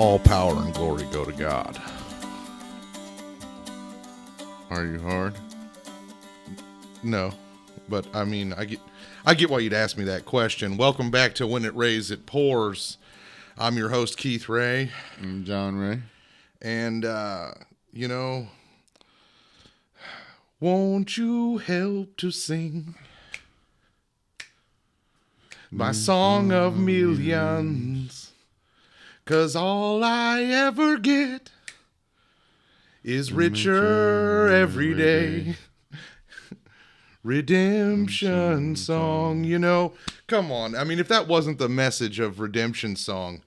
All power and glory go to God. Are you hard? No, but I mean, I get why you'd ask me that question. Welcome back to When It Rains, It Pours. I'm your host, Keith Ray. I'm John Ray. And, won't you help to sing my song of millions? 'Cause all I ever get is richer every day. Redemption song, come on. I mean, if that wasn't the message of Redemption song,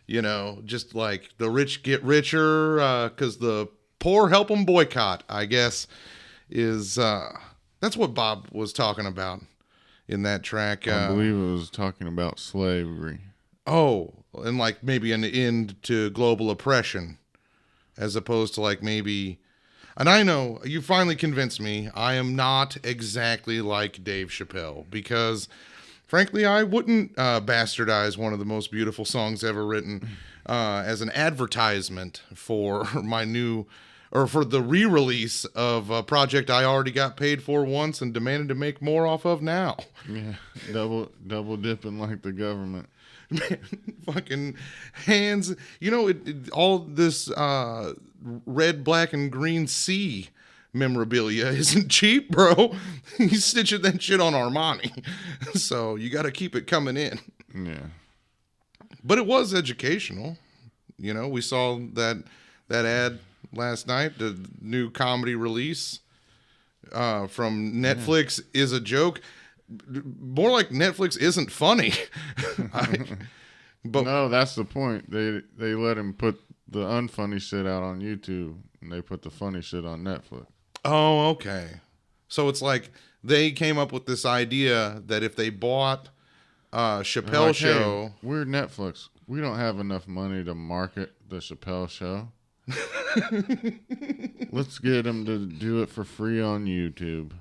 just like the rich get richer, 'cause the poor help them boycott, I guess, is, that's what Bob was talking about in that track. I believe it was talking about slavery. Oh, and like maybe an end to global oppression, as opposed to like maybe, and I know you finally convinced me I am not exactly like Dave Chapelle, because frankly I wouldn't bastardize one of the most beautiful songs ever written as an advertisement for my new, or for the re-release of a project I already got paid for once and demanded to make more off of now. Yeah, double dipping like the government. Man, fucking hands, all this red, black, and green sea memorabilia isn't cheap, bro. He's stitching that shit on Armani, so you got to keep it coming in. Yeah, but it was educational. We saw that ad last night, the new comedy release from Netflix is a joke. More like Netflix isn't funny. But no, that's the point. They let him put the unfunny shit out on YouTube, and they put the funny shit on Netflix. Oh, okay. So it's like they came up with this idea that if they bought Chappelle like, Show, hey, we're Netflix. We don't have enough money to market the Chappelle Show. Let's get him to do it for free on YouTube.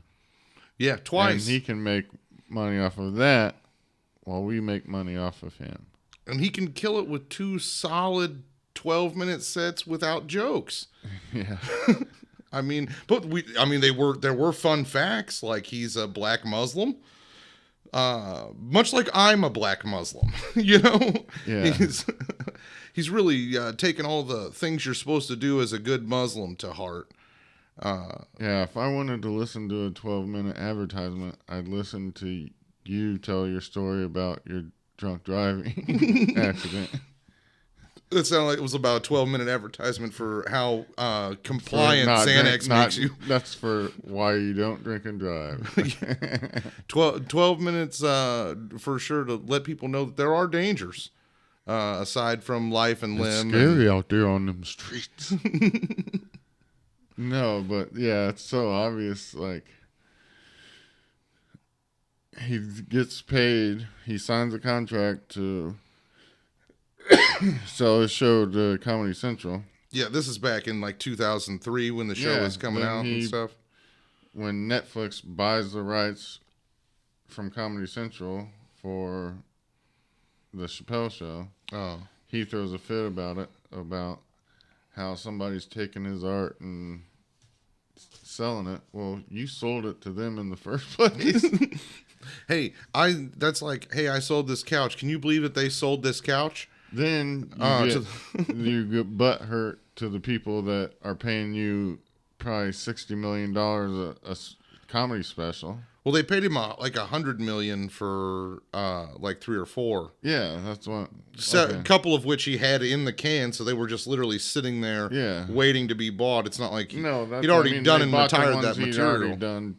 Yeah, twice. And he can make money off of that while we make money off of him. And he can kill it with 2 solid 12-minute sets without jokes. Yeah. I mean, there were fun facts, like he's a black Muslim. Much like I'm a black Muslim, Yeah. He's really taken all the things you're supposed to do as a good Muslim to heart. Yeah, if I wanted to listen to a 12-minute advertisement, I'd listen to you tell your story about your drunk driving accident. It sounded like it was about a 12-minute advertisement for how compliant Xanax makes you. That's for why you don't drink and drive. 12 minutes for sure to let people know that there are dangers aside from life and limb. It's scary out there on them streets. No, but yeah, it's so obvious. Like, he gets paid. He signs a contract to sell his show to Comedy Central. Yeah, this is back in like 2003 when the show was coming out and stuff. When Netflix buys the rights from Comedy Central for the Chappelle Show, he throws a fit about it, about how somebody's taking his art and selling it. Well, you sold it to them in the first place. Hey, I sold this couch. Can you believe that they sold this couch? Then you get butt hurt to the people that are paying you probably $60 million a comedy special. Well, they paid him like $100 million for like 3 or 4. Yeah, that's what. A couple of which he had in the can, so they were just literally sitting there, waiting to be bought. It's not like he'd already done and retired that material.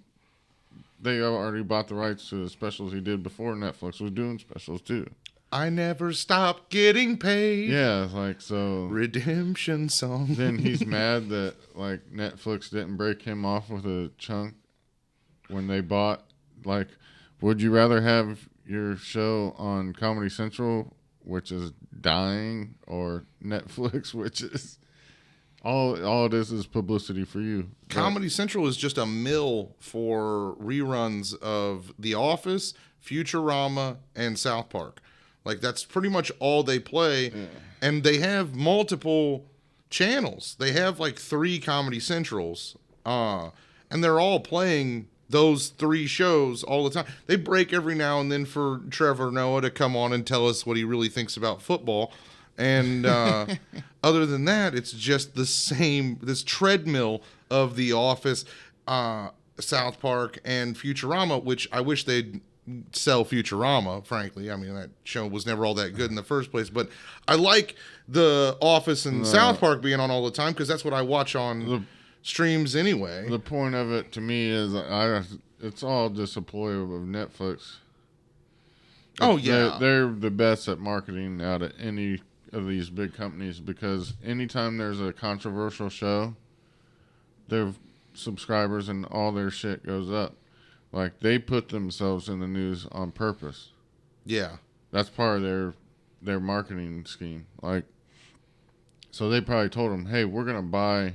They already bought the rights to the specials he did before Netflix was doing specials too. I never stopped getting paid. Yeah, like so. Redemption song. Then he's mad that like Netflix didn't break him off with a chunk when they bought. Like, would you rather have your show on Comedy Central, which is dying, or Netflix, which is all it is publicity for you? Comedy Central is just a mill for reruns of The Office, Futurama, and South Park. Like, that's pretty much all they play. Yeah. And they have multiple channels. They have like 3 Comedy Centrals. And they're all playing those 3 shows all the time. They break every now and then for Trevor Noah to come on and tell us what he really thinks about football. And other than that, it's just the same, this treadmill of The Office, South Park, and Futurama, which I wish they'd sell Futurama, frankly. I mean, that show was never all that good in the first place. But I like The Office and South Park being on all the time because that's what I watch on streams anyway. The point of it to me is it's all just a ploy of Netflix. Oh, yeah. They're the best at marketing out of any of these big companies because anytime there's a controversial show, their subscribers and all their shit goes up. Like, they put themselves in the news on purpose. Yeah. That's part of their marketing scheme. Like, so they probably told them, hey, we're going to buy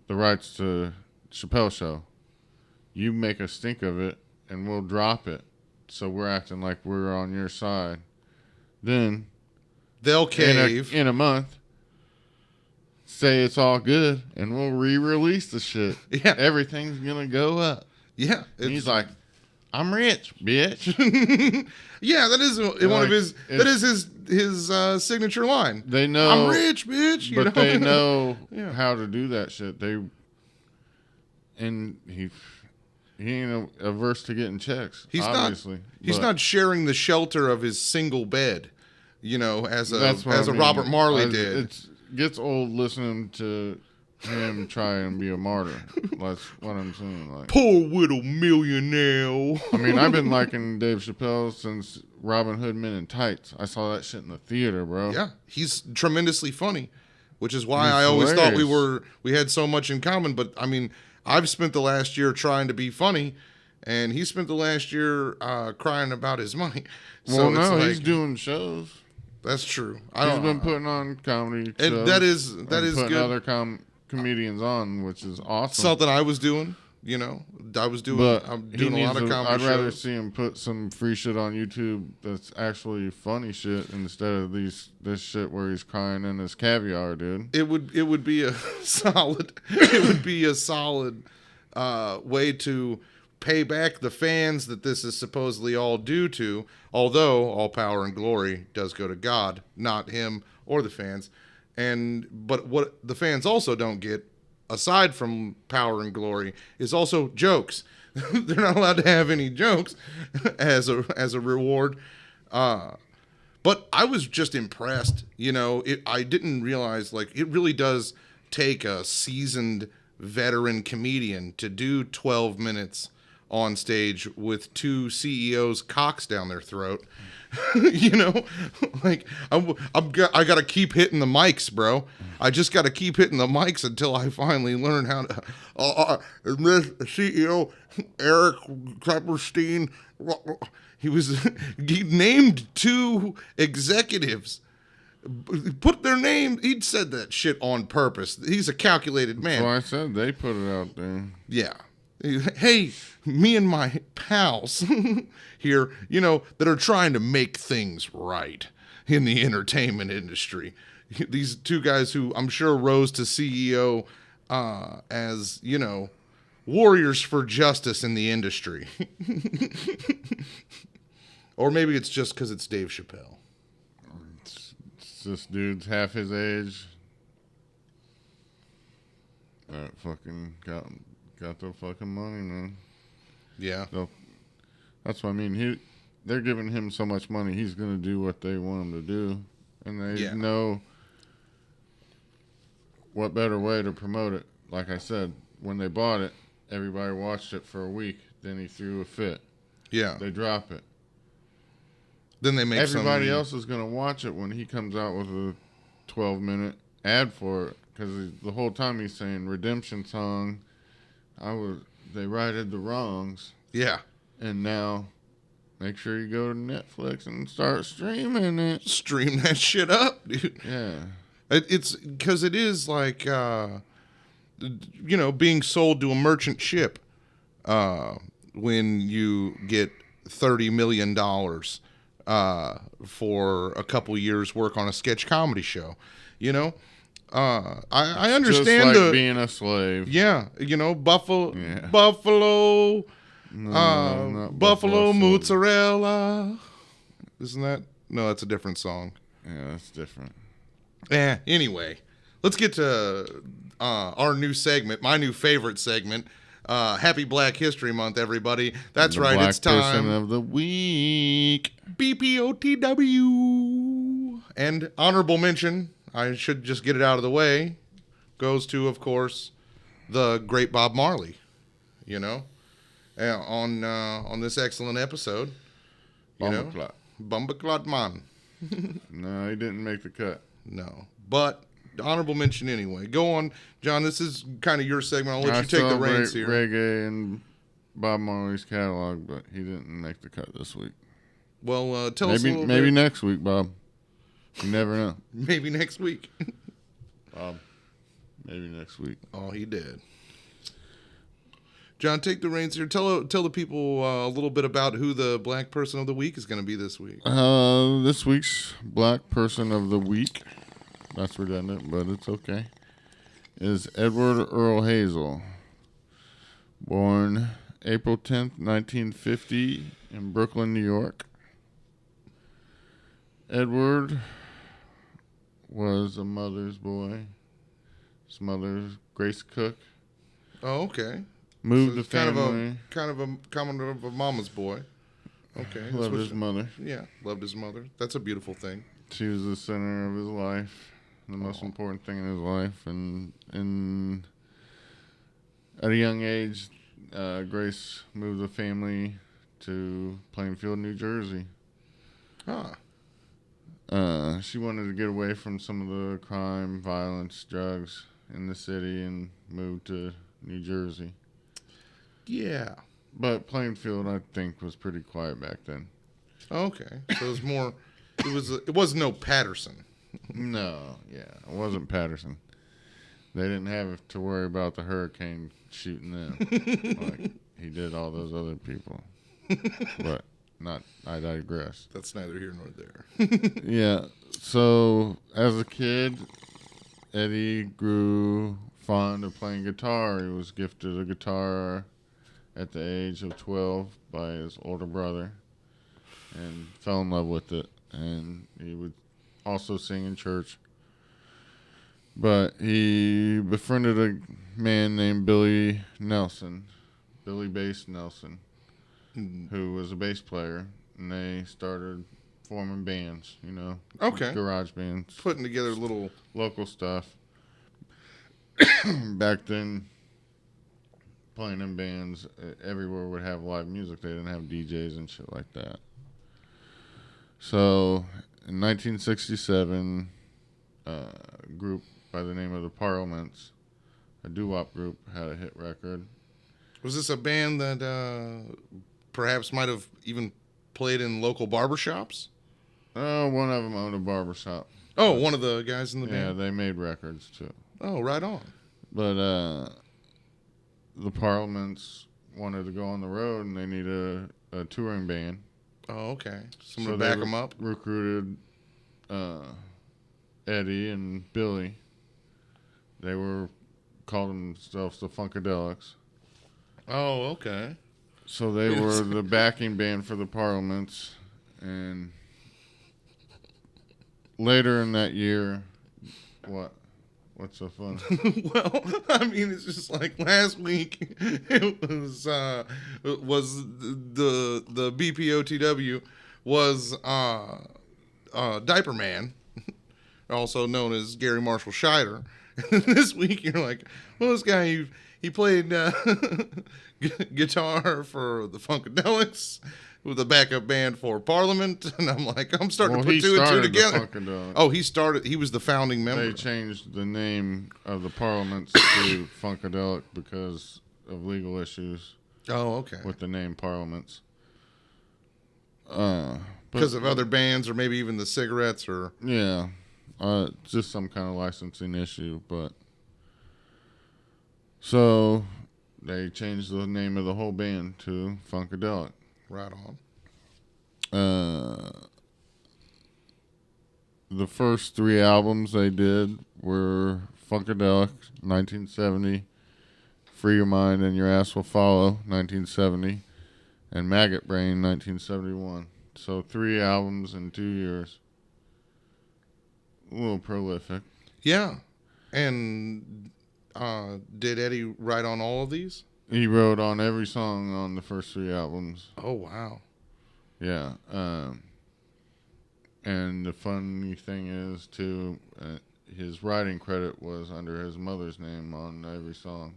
the rights to Chappelle Show. You make a stink of it, and we'll drop it. So we're acting like we're on your side. Then they'll cave in a month, say it's all good, and we'll re-release the shit. Yeah. Everything's going to go up. Yeah. And he's like, I'm rich, bitch. Yeah, that is one of his. That is his signature line. They know I'm rich, bitch. But they know how to do that shit. He ain't averse to getting checks. He's not sharing the shelter of his single bed. As a Robert Marley did. It gets old listening to him try and be a martyr. That's what I'm saying. Like, poor little millionaire. I mean, I've been liking Dave Chapelle since Robin Hood Men in Tights. I saw that shit in the theater, bro. Yeah, he's tremendously funny, which is why I always thought we had so much in common. But I mean, I've spent the last year trying to be funny, and he spent the last year crying about his money. So he's doing shows. That's true. He's been putting on comedy shows. And that is putting good. Other comedians on, which is awesome. Something I was doing, I'm doing a lot of comedy I'd rather shows. see him put some free shit on YouTube that's actually funny shit instead of this shit where he's crying in his caviar, dude. It would be a solid way to pay back the fans that this is supposedly all due to, although all power and glory does go to God, not him or the fans. But what the fans also don't get, aside from power and glory, is also jokes. They're not allowed to have any jokes as a reward. But I was just impressed. I didn't realize, like, it really does take a seasoned veteran comedian to do 12 minutes on stage with 2 CEOs' cocks down their throat. Like, I got to keep hitting the mics, bro. I just got to keep hitting the mics until I finally learn how to. This CEO, Eric Clapperstein, he named 2 executives. Put their name. He'd said that shit on purpose. He's a calculated man. That's why I said they put it out there. Yeah. Hey, me and my pals here, that are trying to make things right in the entertainment industry. These 2 guys who I'm sure rose to CEO as, warriors for justice in the industry. Or maybe it's just because it's Dave Chapelle. It's this dude's half his age. That fucking got the fucking money, man. Yeah. So, that's what I mean. They're giving him so much money, he's going to do what they want him to do. And they know what better way to promote it. Like I said, when they bought it, everybody watched it for a week. Then he threw a fit. Yeah. They drop it. Then they make everybody else is going to watch it when he comes out with a 12-minute ad for it. Because the whole time he's saying redemption song, they righted the wrongs. Yeah. And now, make sure you go to Netflix and start streaming it. Stream that shit up, dude. Yeah. It's because it is like, being sold to a merchant ship when you get $30 million for a couple years work on a sketch comedy show. You know, I understand just like being a slave. Yeah, you know, Buffalo, No, Buffalo mozzarella. Isn't that? No, that's a different song. Yeah, that's different. Anyway, let's get to our new segment, my new favorite segment. Happy Black History Month, everybody. That's right, it's time. Black Person of the Week. BPOTW. And honorable mention, I should just get it out of the way, goes to, of course, the great Bob Marley, you know, on this excellent episode. Bumbaclot man. No, he didn't make the cut. No, but honorable mention anyway. Go on, John. This is kind of your segment. I'll let you take the reins here. Reggae and Bob Marley's catalog, but he didn't make the cut this week. Well, tell us a little maybe bit. Next week, Bob. You never know. Maybe next week. Bob, maybe next week. Oh, he did. John, take the reins here. Tell the people a little bit about who the Black Person of the Week is going to be this week. This week's Black Person of the Week, that's redundant, but it's okay, is Edward Earl Hazel. Born April 10th, 1950 in Brooklyn, New York. Edward was a mother's boy. His mother's Grace Cook. Oh, okay. Moved the family. Kind of a mama's boy. Okay. Loved his mother. Yeah, loved his mother. That's a beautiful thing. She was the center of his life, the most important thing in his life. And at a young age, Grace moved the family to Plainfield, New Jersey. She wanted to get away from some of the crime, violence, drugs in the city and moved to New Jersey. Yeah. But Plainfield, I think, was pretty quiet back then. Okay. So it was more, it was no Patterson. No, yeah. It wasn't Patterson. They didn't have to worry about the hurricane shooting them like he did all those other people. But I digress. That's neither here nor there. Yeah. So as a kid, Eddie grew fond of playing guitar. He was gifted a guitar at the age of 12 by his older brother and fell in love with it. And he would also sing in church. But he befriended a man named Billy Bass Nelson, who was a bass player. And they started forming bands, Okay. Garage bands. Putting together little local stuff. Back then, playing in bands everywhere would have live music. They didn't have DJs and shit like that. So in 1967, a group by the name of the Parliaments, a doo-wop group, had a hit record. Was this a band that perhaps might have even played in local barbershops? Oh, one of them owned a barbershop. Oh, one of the guys in the band? Yeah, they made records too. Oh, right on. But the Parliaments wanted to go on the road, and they needed a touring band. Oh, okay. Someone to back them up? Recruited Eddie and Billy. They called themselves the Funkadelics. Oh, okay. So they were the backing band for the Parliaments. And later in that year, what's so fun? Well, I mean, it's just like last week it was the BPOTW was Diaper Man, also known as Gary Marshall Scheider. This week you're like, well, this guy he played guitar for the Funkadelics with a backup band for Parliament, and I'm like, I'm starting to put two and two together. Oh, he was the founding member. They changed the name of the Parliaments to Funkadelic because of legal issues. Oh, okay. With the name Parliaments. Because of other bands, or maybe even the cigarettes, or yeah, just some kind of licensing issue. But so they changed the name of the whole band to Funkadelic. Right on. the first 3 albums they did were Funkadelic, 1970, Free Your Mind and Your Ass Will Follow, 1970, and Maggot Brain, 1971. So 3 albums in 2 years. A little prolific. Yeah. And did Eddie write on all of these? He wrote on every song on the first 3 albums. Oh, wow. Yeah. And the funny thing is, too, his writing credit was under his mother's name on every song.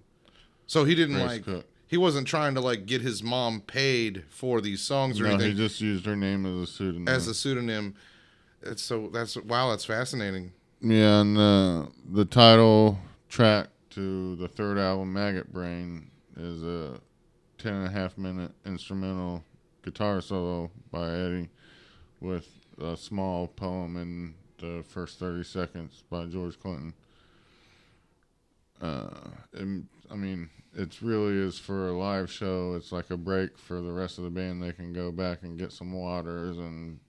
So he didn't Grace Cook. He wasn't trying to get his mom paid for these songs or anything. No, he just used her name as a pseudonym. As a pseudonym. That's fascinating. Yeah, and the title track to the 3rd album, Maggot Brain, is a 10.5-minute instrumental guitar solo by Eddie with a small poem in the first 30 seconds by George Clinton. It really is for a live show. It's like a break for the rest of the band. They can go back and get some waters and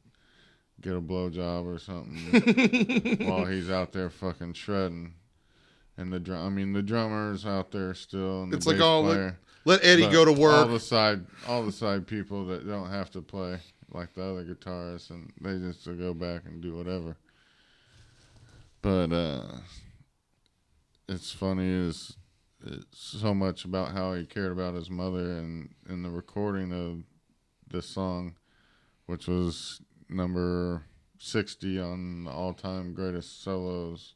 get a blowjob or something while he's out there fucking shredding. And the drummer's out there still. And it's the like, bass player. Let Eddie go to work. All the side people that don't have to play like the other guitarists, and they just go back and do whatever. But it's funny it's so much about how he cared about his mother, and in the recording of this song, which was number 60 on the all-time greatest solos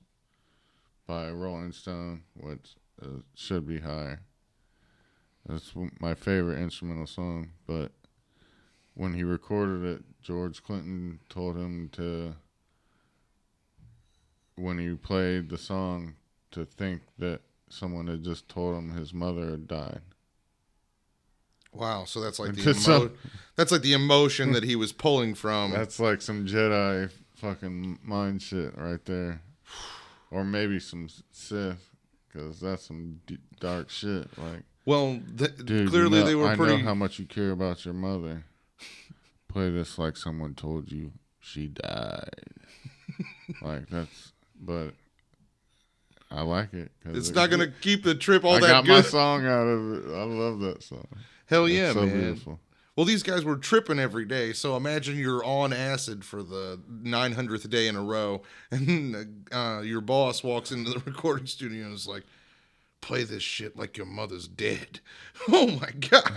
by Rolling Stone, which should be higher. That's my favorite instrumental song, but when he recorded it, George Clinton told him when he played the song, to think that someone had just told him his mother had died. Wow, so that's like the emotion that he was pulling from. That's like some Jedi fucking mind shit right there. Or maybe some Sith, because that's some dark shit. Like, well, dude, clearly they were pretty... I know how much you care about your mother. Play this like someone told you she died. But I like it. It's not going to keep the trip all that good. I got my song out of it. I love that song. Hell yeah, it's so man. Beautiful. Well, these guys were tripping every day, so imagine you're on acid for the 900th day in a row, and your boss walks into the recording studio and is like, play this shit like your mother's dead. Oh, my God.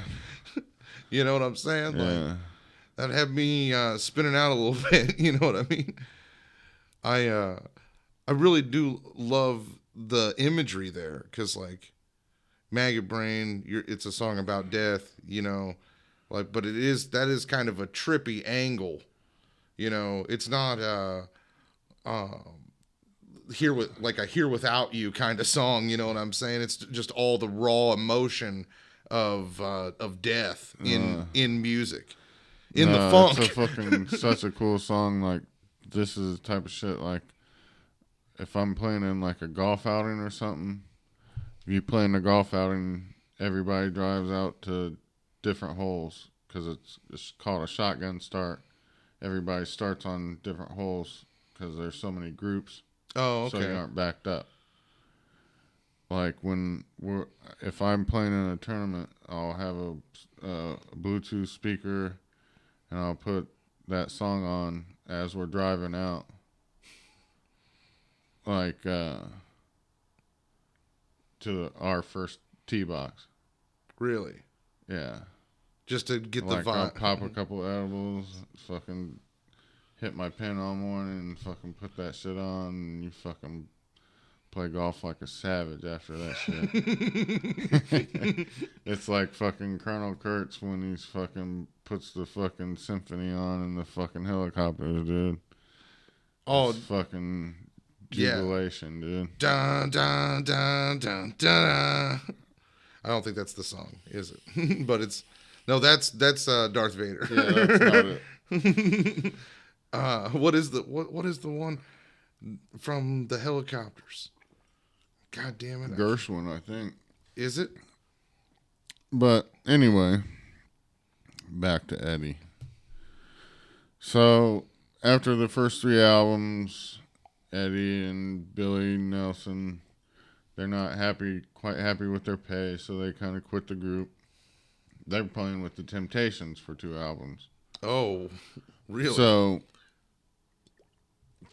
You know what I'm saying? Yeah. Like, that had me spinning out a little bit. You know what I mean? I really do love the imagery there, because like Maggot Brain, it's a song about death, you know, like, but that is kind of a trippy angle, you know. It's not Here Without You kind of song, you know what I'm saying? It's just all the raw emotion of death in music, in the funk. It's such a cool song. Like, this is the type of shit, like, if I'm playing in like a golf outing or something, if you play in a golf outing, everybody drives out to different holes, because it's called a shotgun start. Everybody starts on different holes because there's so many groups. Oh, okay. So you aren't backed up. Like if I'm playing in a tournament, I'll have a Bluetooth speaker, and I'll put that song on as we're driving out. Like to our first tee box. Really? Yeah. Just to get the vibe. I'll pop a couple edibles, fucking hit my pen all morning, and fucking put that shit on, and you fucking play golf like a savage after that shit. It's like fucking Colonel Kurtz when he's fucking puts the fucking symphony on in the fucking helicopters, dude. Oh, it's fucking jubilation, dude. Dun, dun, dun, dun, dun. I don't think that's the song, is it? But that's Darth Vader. Yeah, that's not it. What is the one from the helicopters? God damn it. Gershwin, I think. Is it? But anyway, back to Eddie. So after the first 3 albums, Eddie and Billy Nelson, they're not quite happy with their pay, so they kind of quit the group. They're playing with the Temptations for 2 albums. Oh, really? So,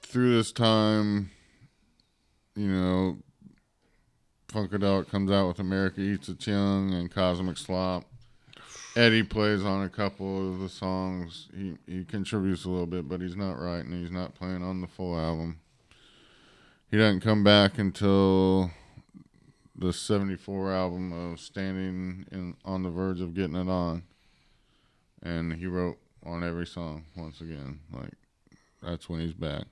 through this time, Funkadelic comes out with America Eats Its Young and Cosmic Slop. Eddie plays on a couple of the songs. He contributes a little bit, but he's not writing. He's not playing on the full album. He doesn't come back until the 74 album of Standing on the Verge of Getting It On. And he wrote on every song once again. Like, that's when he's back.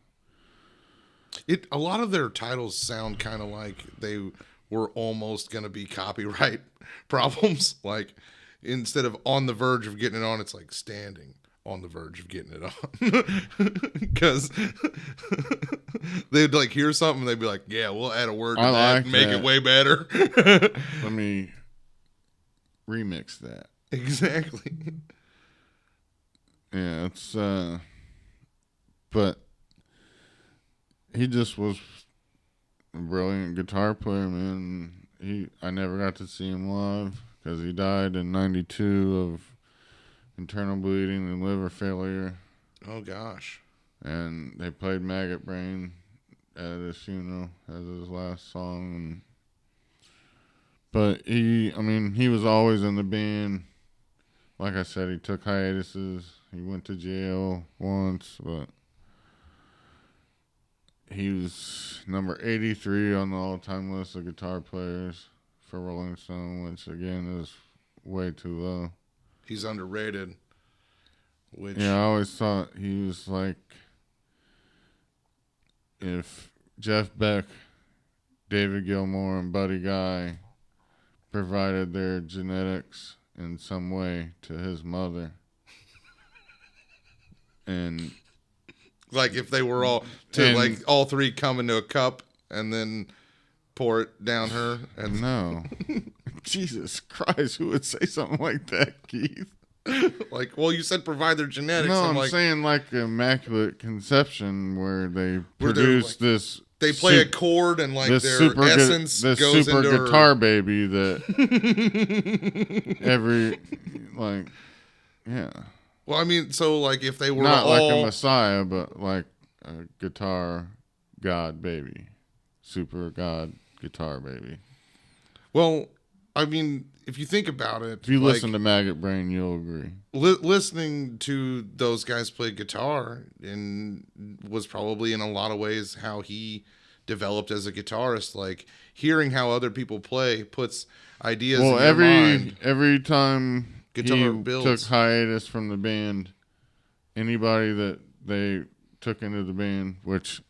A lot of their titles sound kind of like they were almost going to be copyright problems. Like, instead of On the Verge of Getting It On, it's like Standing on the Verge of Getting It On. Because they'd like hear something and they'd be like, yeah, we'll add a word to that and make it way better. Let me remix that. Exactly. Yeah, it's but he just was a brilliant guitar player, man. I never got to see him live because he died in '92 of internal bleeding and liver failure. Oh gosh. And they played Maggot Brain at his funeral as his last song. But he was always in the band. Like I said, he took hiatuses. He went to jail once, but he was number 83 on the all-time list of guitar players for Rolling Stone, which again is way too low. He's underrated. Yeah, I always thought he was like, if Jeff Beck, David Gilmour, and Buddy Guy provided their genetics in some way to his mother, and like if they were all all three come into a cup and then pour it down her. And no, Jesus Christ, who would say something like that, Keith? Like, well, you said provide their genetics. No, I'm saying like immaculate conception where they produce like, this. They play a chord and like their essence this goes super into guitar baby that yeah. Well, I mean, so like if they were not like a messiah, but like a guitar god baby, super god guitar baby. Well, I mean, if you think about it, if you listen to Maggot Brain, you'll agree. Listening to those guys play guitar and was probably in a lot of ways how he developed as a guitarist. Like hearing how other people play puts ideas in your mind. Every time guitar he builds. took hiatus from the band, anybody that they took into the band, which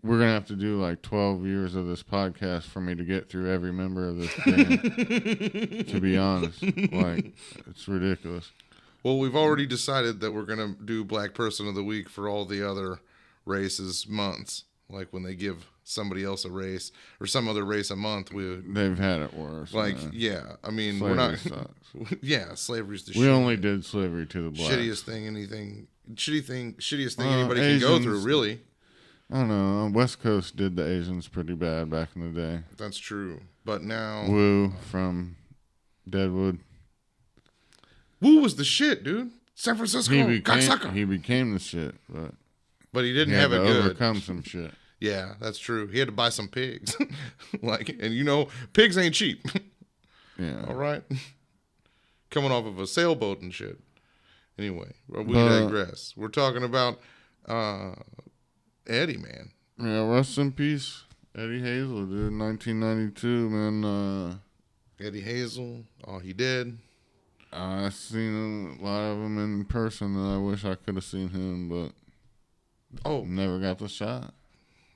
we're going to have to do like 12 years of this podcast for me to get through every member of this band, to be honest. Like, it's ridiculous. Well, we've already decided that we're going to do Black Person of the Week for all the other races months. Like when they give somebody else a race or some other race a month, they've had it worse. Like, man. yeah, I mean, slavery we're not. Sucks. Yeah, slavery's the we only did slavery to the blacks. Shittiest thing anybody can go through, really. I don't know. West Coast did the Asians pretty bad back in the day. That's true. But now... Wu from Deadwood. Wu was the shit, dude. San Francisco, cocksucker. He became the shit, but he didn't have it good. Overcome some shit. Yeah, that's true. He had to buy some pigs. And pigs ain't cheap. Yeah. All right. Coming off of a sailboat and shit. Anyway, we digress. We're talking about... Eddie, man. Yeah, rest in peace, Eddie Hazel, dude. 1992, man. Eddie Hazel. Oh, he did. I seen a lot of them in person, and I wish I could have seen him, but never got the shot.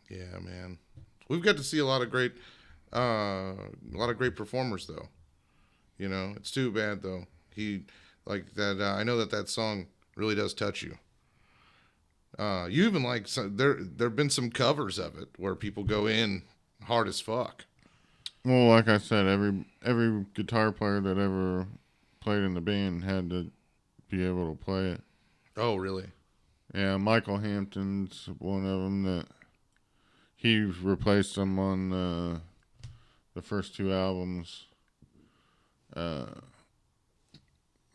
Yeah, man. We've got to see a lot of great performers, though. It's too bad though. He like that. I know that song really does touch you. You even like there've been some covers of it where people go in hard as fuck. Well, like I said, every guitar player that ever played in the band had to be able to play it. Oh, really? Yeah, Michael Hampton's one of them that he replaced him on the first two albums. What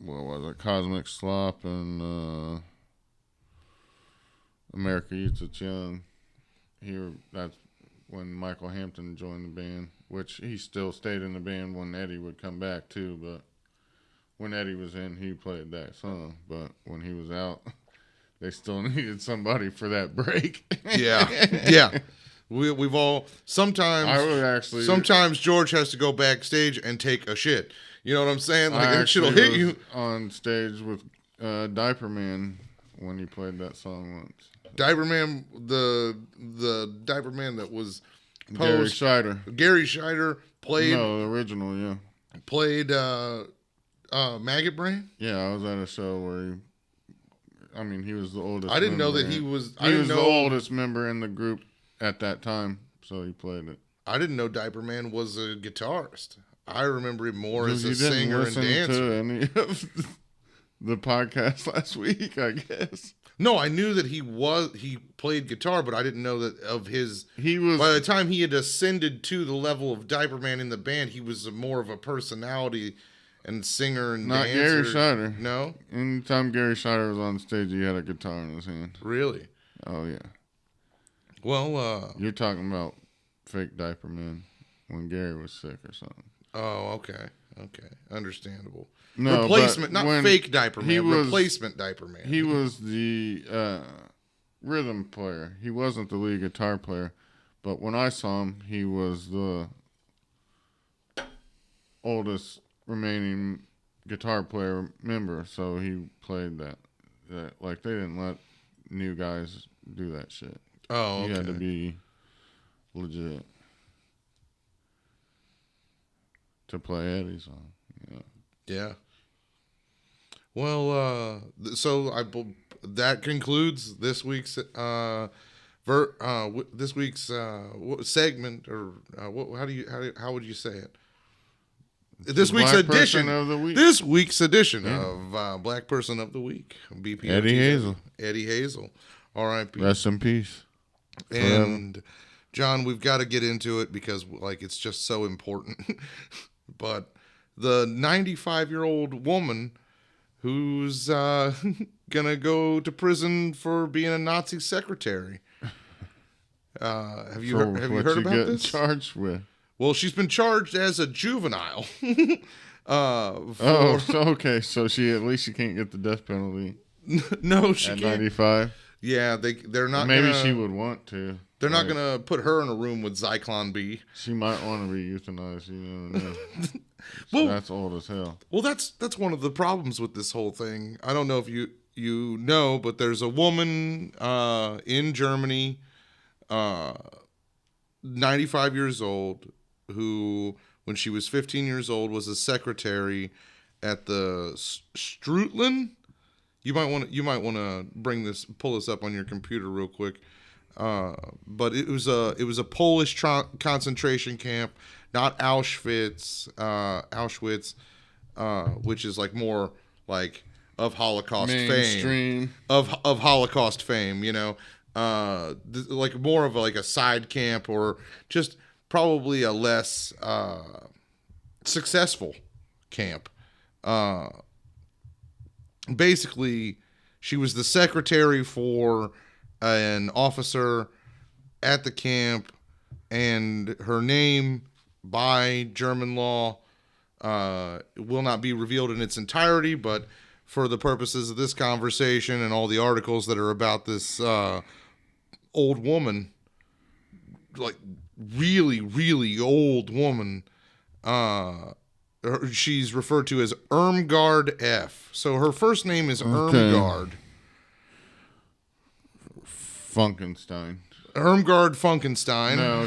was it? Cosmic Slop and America Eats Its Young. That's when Michael Hampton joined the band, which he still stayed in the band when Eddie would come back too. But when Eddie was in, he played that song. But when he was out, they still needed somebody for that break. Yeah. We've all sometimes George has to go backstage and take a shit. You know what I'm saying? Like that shit'll hit you on stage with Diaper Man when he played that song once. Diaper Man, the Diaper Man that was Gary Scheider. Gary Scheider played. No, the original, yeah. Played Maggot Brain. Yeah, I was at a show where he was the oldest. I didn't know that he was. The oldest member in the group at that time, so he played it. I didn't know Diaper Man was a guitarist. I remember him more as a singer and dancer. To any of the podcast last week, I guess. No, I knew that he played guitar, but I didn't know that of his. He was by the time he had ascended to the level of Diaper Man in the band, he was more of a personality and singer and not dancer. Gary Scheider. No. Anytime Gary Scheider was on stage, he had a guitar in his hand. Really? Oh yeah. Well, you're talking about fake Diaper Man when Gary was sick or something. Oh, okay, understandable. No, replacement, not fake Diaper Man. Was, replacement Diaper Man. He was the rhythm player. He wasn't the lead guitar player, but when I saw him, he was the oldest remaining guitar player member. So he played that. Like they didn't let new guys do that shit. Oh, okay. He had to be legit to play Eddie's song. Yeah. Well, so that concludes this week's segment, or how would you say it? This week's edition of the week. This week's edition of Black Person of the Week. BPOT. Eddie Hazel. R.I.P. Rest in peace. And John, we've got to get into it because it's just so important. But the 95-year-old woman who's gonna go to prison for being a Nazi secretary. Have you heard about this? Charged with? Well, she's been charged as a juvenile. Okay. So at least she can't get the death penalty. No, she at can't. 95. Yeah, they're not. Maybe she would want to. They're not gonna put her in a room with Zyklon B. She might want to be euthanized. You know. Well, that's old as hell. Well, that's one of the problems with this whole thing. I don't know if you know, but there's a woman in Germany, 95 years old, who, when she was 15 years old, was a secretary at the Strutlen. You might want to pull this up on your computer real quick. But it was a Polish concentration camp, not Auschwitz, which is more of Holocaust mainstream fame, of Holocaust fame, more of a side camp, or just probably a less successful camp. Basically, she was the secretary for an officer at the camp, and her name, by German law, will not be revealed in its entirety, but for the purposes of this conversation and all the articles that are about this old woman, really, really old woman, she's referred to as Irmgard F. So her first name is Irmgard. Funkenstein. Irmgard Funkenstein. No,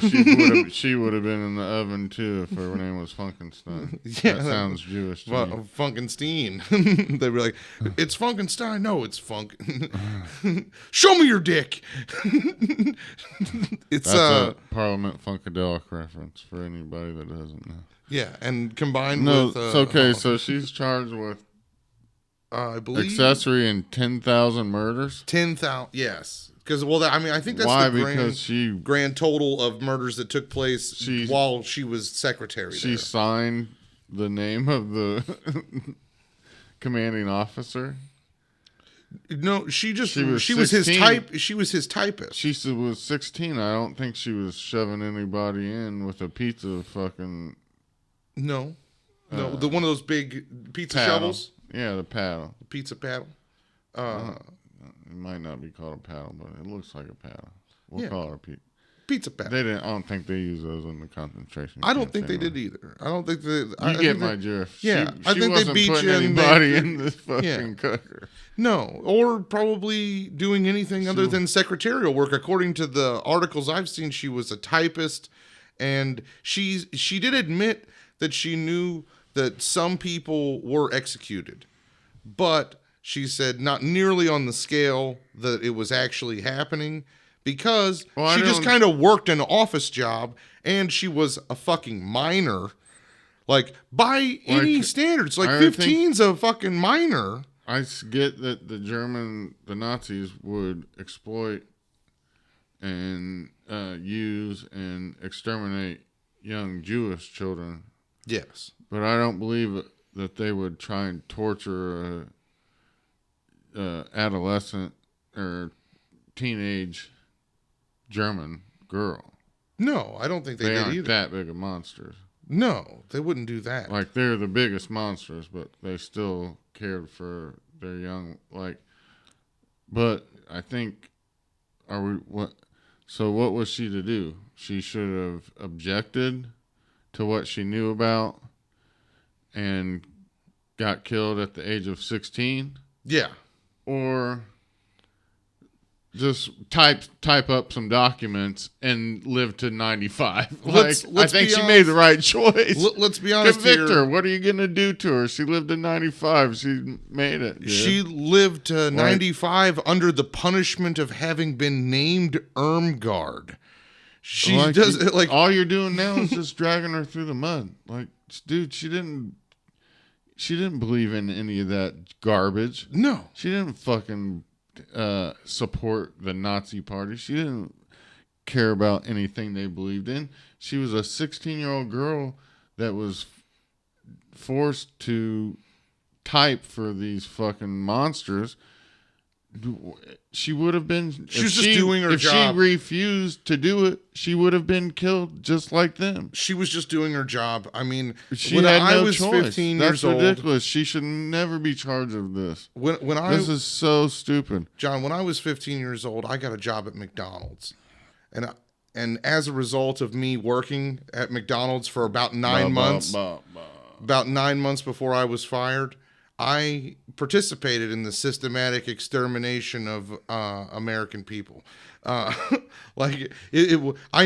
she would have been in the oven too if her name was Funkenstein. Yeah, that sounds Jewish to me. Funkenstein. They'd be like, it's Funkenstein. No, it's Show me your dick. That's a Parliament Funkadelic reference for anybody that doesn't know. Yeah, and combined with... okay, so she's charged with I believe accessory in 10,000 murders. 10,000. Yes, because I think that's the grand total of murders that took place while she was secretary. She signed the name of the commanding officer. No, she was his type. She was his typist. She was 16. I don't think she was shoving anybody in with a pizza fucking. No, the one of those big pizza paddle. shovels. Yeah, the paddle. The pizza paddle. It might not be called a paddle, but it looks like a paddle. We'll call it a pizza paddle. They didn't. I don't think they use those in the concentration camps. I don't think they did either. I don't think they. You get my drift. Yeah, I think they beat you anybody in this fucking cooker. No, or probably doing anything other than secretarial work. According to the articles I've seen, she was a typist, and she did admit that she knew that some people were executed, but she said not nearly on the scale that it was actually happening, because she just kind of worked an office job, and she was a fucking minor. Like, by any standards, like 15's a fucking minor. I get that the Nazis would exploit and use and exterminate young Jewish children. Yes. But I don't believe that they would try and torture a adolescent or teenage German girl. No, I don't think they did aren't either. That big of monsters. No, they wouldn't do that. Like, they're the biggest monsters, but they still cared for their young, but I think, so what was she to do? She should have objected to what she knew about and got killed at the age of 16? Yeah. Or just type up some documents and live to 95. Let's I think she made the right choice. Let's be honest. Convict her. What are you going to do to her? She lived to 95. She made it. Dude. She lived to 95 under the punishment of having been named Irmgard. She all you're doing now is just dragging her through the mud. Like, dude, she didn't believe in any of that garbage. No. She didn't fucking support the Nazi party. She didn't care about anything they believed in. She was a 16-year-old girl that was forced to type for these fucking monsters. She would have been. She was just doing her job. If she refused to do it, she would have been killed just like them. She was just doing her job. I mean, when I was 15 years old, that's ridiculous. She should never be charged of this. This is so stupid, John. When I was 15 years old, I got a job at McDonald's, and as a result of me working at McDonald's for about 9 months, about 9 months before I was fired, I participated in the systematic extermination of American people. I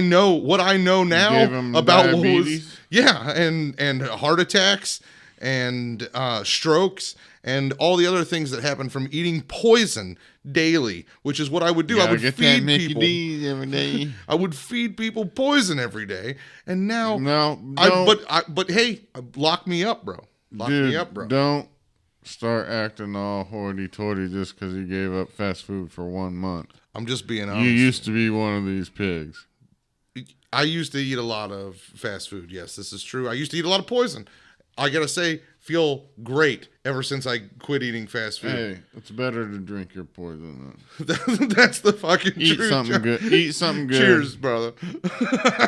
know what I know now about diabetes. and heart attacks and strokes and all the other things that happen from eating poison daily, which is what I would do. I would feed people every day. I would feed people poison every day, and now but hey, lock me up, bro. Lock me up, bro. Don't start acting all hoity-toity just because you gave up fast food for 1 month. I'm just being honest. You used to be one of these pigs. I used to eat a lot of fast food. Yes, this is true. I used to eat a lot of poison. I gotta say, feel great ever since I quit eating fast food. Hey, it's better to drink your poison then. That's the fucking truth. Eat something good. Cheers, brother.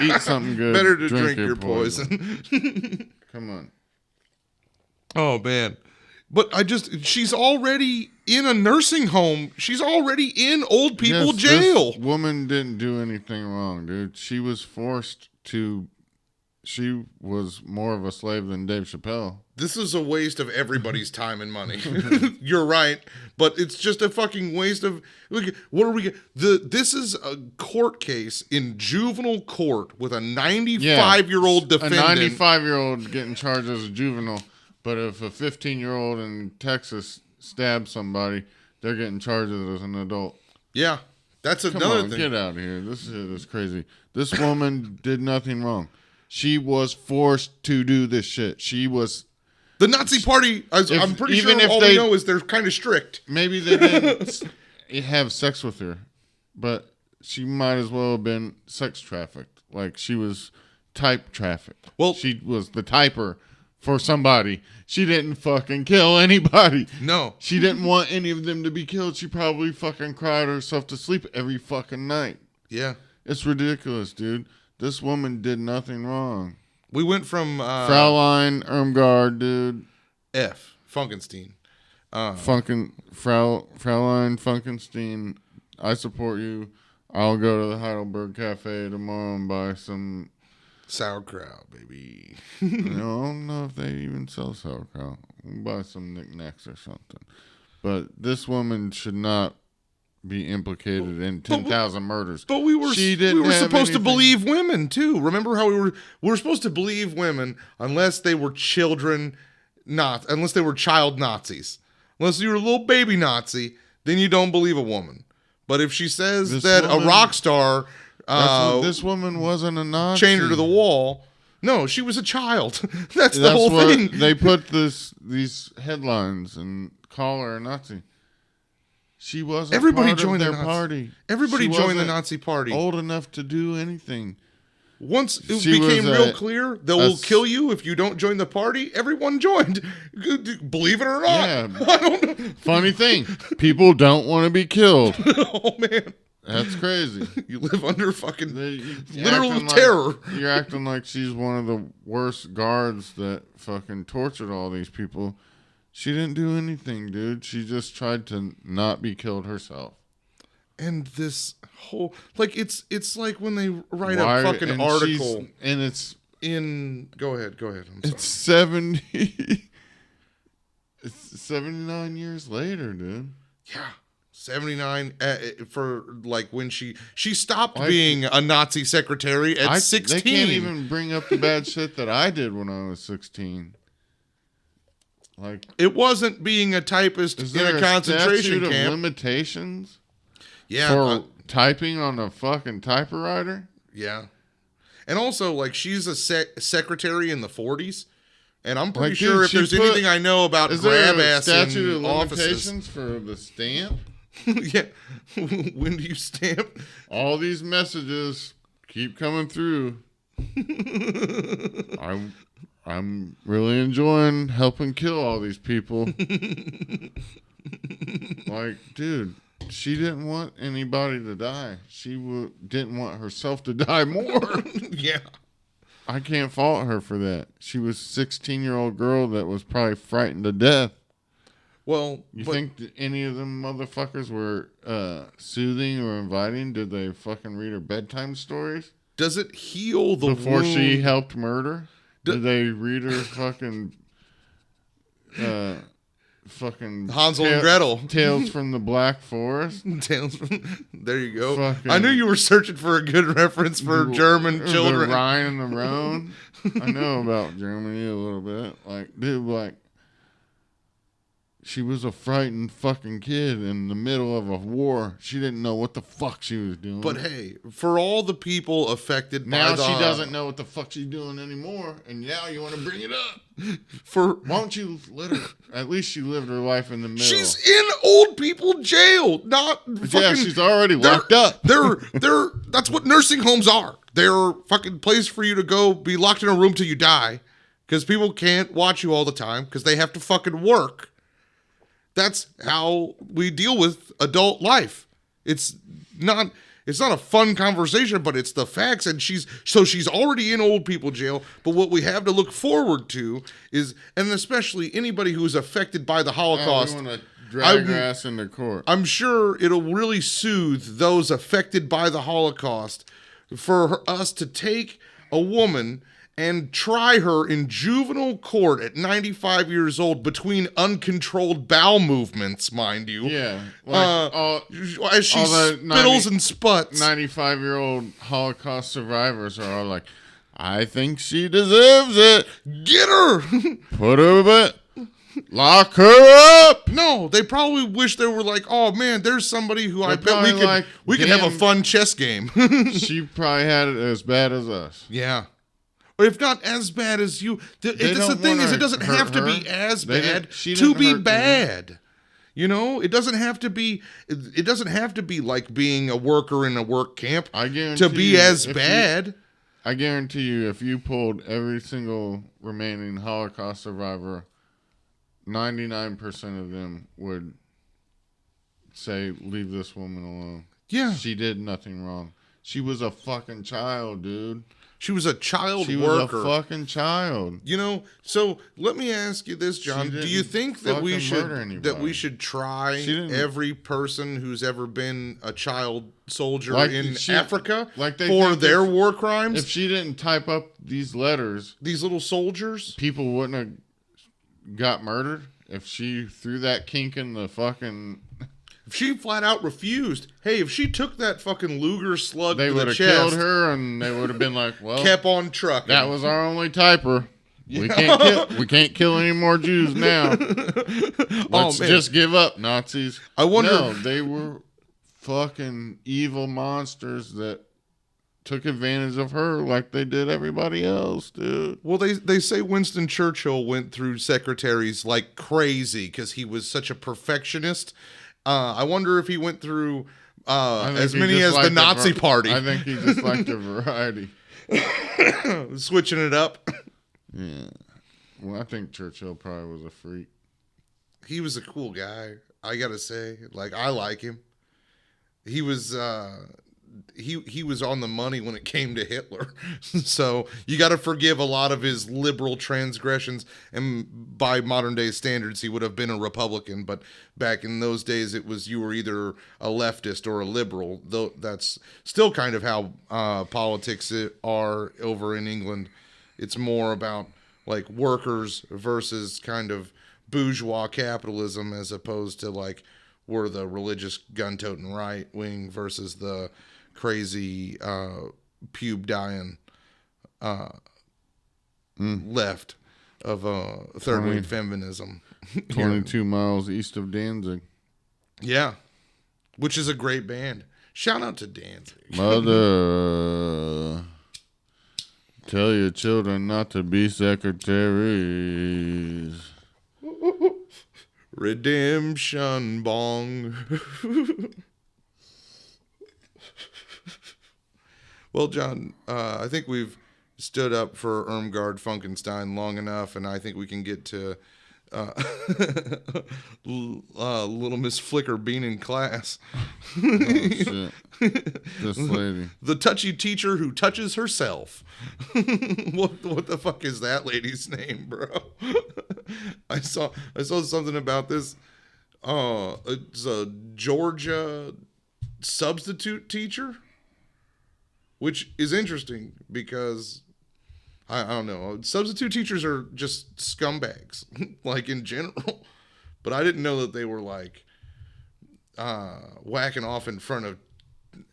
Eat something good. Better to drink your poison. Come on. Oh, man. But she's already in a nursing home. She's already in old people jail. This woman didn't do anything wrong, dude. She was forced to. She was more of a slave than Dave Chapelle. This is a waste of everybody's time and money. You're right, but it's just a fucking waste of. Look, what are we? This is a court case in juvenile court with a 95-year-old defendant. A 95-year-old getting charged as a juvenile. But if a 15-year-old in Texas stabs somebody, they're getting charged as an adult. Yeah, that's another thing. Get out of here. This shit is crazy. This woman did nothing wrong. She was forced to do this shit. She was The Nazi Party, I'm pretty sure all we know is they're kind of strict. Maybe they didn't have sex with her, but she might as well have been sex trafficked. Like, she was type trafficked. Well, she was the typer for somebody. She didn't fucking kill anybody. No. She didn't want any of them to be killed. She probably fucking cried herself to sleep every fucking night. Yeah. It's ridiculous, dude. This woman did nothing wrong. We went from... Fraulein Irmgard, dude. F. Funkenstein. Fraulein Funkenstein, I support you. I'll go to the Heidelberg Cafe tomorrow and buy some... sauerkraut, baby. I don't know if they even sell sauerkraut. We'll buy some knickknacks or something. But this woman should not be implicated in 10,000 murders. But we were supposed to believe women too. Remember how we were supposed to believe women unless they were unless they were child Nazis. Unless you were a little baby Nazi, then you don't believe a woman. But if she says a rock star this woman wasn't a Nazi. Chained her to the wall. No, she was a child. That's the whole thing. They put these headlines and call her a Nazi. She wasn't part of their party. Everybody joined the Nazi party. Old enough to do anything. Once it became real clear they will kill you if you don't join the party, everyone joined. Believe it or not. Yeah. I don't know. Funny thing, people don't want to be killed. Oh, man. That's crazy. You live under fucking literal terror. You're acting like she's one of the worst guards that fucking tortured all these people. She didn't do anything, dude. She just tried to not be killed herself. And this whole... Like, it's like when they write a fucking article... And it's... Go ahead. I'm sorry. It's 70... It's 79 years later, dude. Yeah. 79 for like when she stopped being a Nazi secretary at 16. They can't even bring up the bad shit that I did when I was 16. Like, it wasn't being a typist in a concentration camp. Of limitations? Yeah, for typing on a fucking typewriter? Yeah. And also, like, she's a secretary in the 40s. And I'm pretty sure if there's anything I know about grab ass in offices. Statute of limitations for the stamp? Yeah. When do you stamp? All these messages keep coming through. I'm really enjoying helping kill all these people. Like, dude, she didn't want anybody to die. She didn't want herself to die more. Yeah. I can't fault her for that. She was a 16-year-old girl that was probably frightened to death. Well, you think that any of them motherfuckers were soothing or inviting? Did they fucking read her bedtime stories? Does it heal the before wound? She helped murder? Did they read her fucking Hansel and Gretel Tales from the Black Forest? There you go. I knew you were searching for a good reference for German children. The Rhine and the Rhone. I know about Germany a little bit. Like, dude, like, she was a frightened fucking kid in the middle of a war. She didn't know what the fuck she was doing. But hey, for all the people affected by now she doesn't know what the fuck she's doing anymore, and now you want to bring it up. Why don't you let her? At least she lived her life in the middle. She's in old people jail, not fucking. Yeah, she's already locked up. They're that's what nursing homes are. They're fucking place for you to go be locked in a room till you die, because people can't watch you all the time because they have to fucking work. That's how we deal with adult life. It's not a fun conversation, but it's the facts. And she's already in old people jail. But what we have to look forward to is, and especially anybody who's affected by the Holocaust. We want to drag her ass into court. I'm sure it'll really soothe those affected by the Holocaust for us to take a woman and try her in juvenile court at 95 years old between uncontrolled bowel movements, mind you. Yeah. As she spittles and sputs. 95-year-old Holocaust survivors are all like, I think she deserves it. Get her! Put her up. Lock her up. No, they probably wish they were like, oh man, there's somebody who I bet we could have a fun chess game. She probably had it as bad as us. Yeah. or if not as bad as you. It's the thing is, it doesn't have to be as bad to be bad. You know, it doesn't have to be. It doesn't have to be like being a worker in a work camp to be as bad. I guarantee you, if you pulled every single remaining Holocaust survivor, 99% of them would say, "Leave this woman alone." Yeah, she did nothing wrong. She was a fucking child, dude. She was a child worker. She was a fucking child. You know, so let me ask you this, John. Do you think that we should try every person who's ever been a child soldier in Africa for their war crimes? If she didn't type up these letters, these little soldiers, people wouldn't have got murdered. If she threw that kink in the fucking... If she flat out refused, hey, if she took that fucking Luger slug to the chest, they would have killed her, and they would have been like, "Well, kept on trucking. That was our only typer. Yeah. We can't kill any more Jews now. Let's just give up, Nazis." I wonder. No, they were fucking evil monsters that took advantage of her like they did everybody else, dude. Well, they say Winston Churchill went through secretaries like crazy because he was such a perfectionist. I wonder if he went through as many as the Nazi Party. I think he just liked a variety. Switching it up. Yeah. Well, I think Churchill probably was a freak. He was a cool guy, I gotta say. Like, I like him. He was he was on the money when it came to Hitler. So you got to forgive a lot of his liberal transgressions. And by modern day standards, he would have been a Republican. But back in those days, it was you were either a leftist or a liberal. Though that's still kind of how politics are over in England. It's more about like workers versus kind of bourgeois capitalism, as opposed to like we're the religious gun-toting right wing versus the crazy pube dying left of third wave feminism. 22 miles east of Danzig. Yeah, which is a great band. Shout out to Danzig. Mother, tell your children not to be secretaries. Redemption bong. Well, John, I think we've stood up for Irmgard Funkenstein long enough, and I think we can get to Little Miss Flicker being in class. Oh, shit. This lady. The touchy teacher who touches herself. What the fuck is that lady's name, bro? I saw something about this. It's a Georgia substitute teacher, which is interesting because I don't know. Substitute teachers are just scumbags, like in general. But I didn't know that they were like whacking off in front of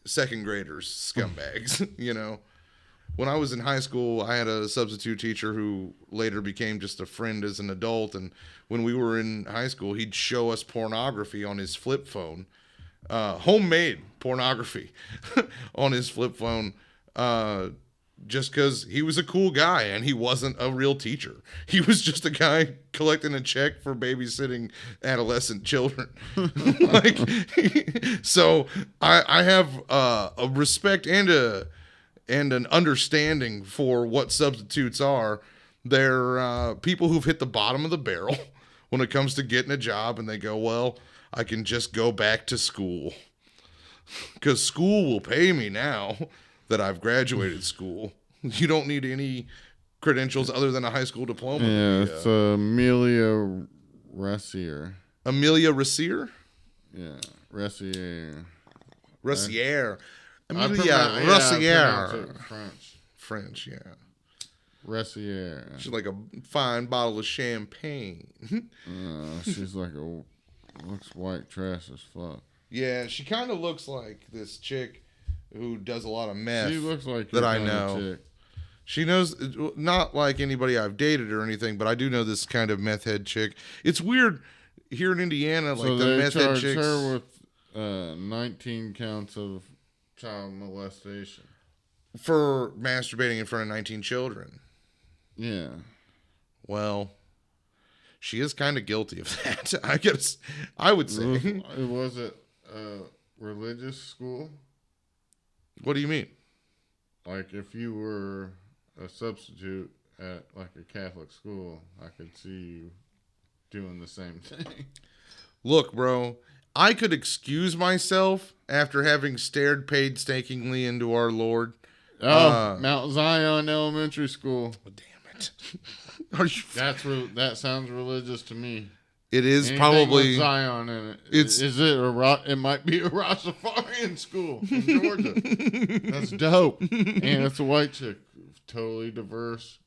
second graders, scumbags. You know, when I was in high school, I had a substitute teacher who later became just a friend as an adult. And when we were in high school, he'd show us pornography on his flip phone. Homemade pornography on his flip phone, just because he was a cool guy and he wasn't a real teacher. He was just a guy collecting a check for babysitting adolescent children. So I have a respect and an understanding for what substitutes are. They're people who've hit the bottom of the barrel when it comes to getting a job, and they go, well, I can just go back to school because school will pay me now that I've graduated school. You don't need any credentials other than a high school diploma. Yeah, it's Amelia Ressier. Amelia Ressier? Yeah, Ressier. Ressier. Amelia Ressier. French, yeah. Ressier. She's like a fine bottle of champagne. She's like looks white trash as fuck. Yeah, she kind of looks like this chick who does a lot of meth. She looks like that I know. Chick. She knows, not like anybody I've dated or anything, but I do know this kind of meth head chick. It's weird here in Indiana, like the meth head chicks. So they charged her with 19 counts of child molestation for masturbating in front of 19 children. Yeah. Well, she is kind of guilty of that. I guess I would say. Was it a religious school? What do you mean? Like if you were a substitute at like a Catholic school, I could see you doing the same thing. Look, bro, I could excuse myself after having stared painstakingly into our Lord. Mount Zion Elementary School. Oh, damn it. Are you? That sounds religious to me. It is Anything probably with Zion in it. It might be a Rastafarian school in Georgia. That's dope. And it's a white chick. Totally diverse.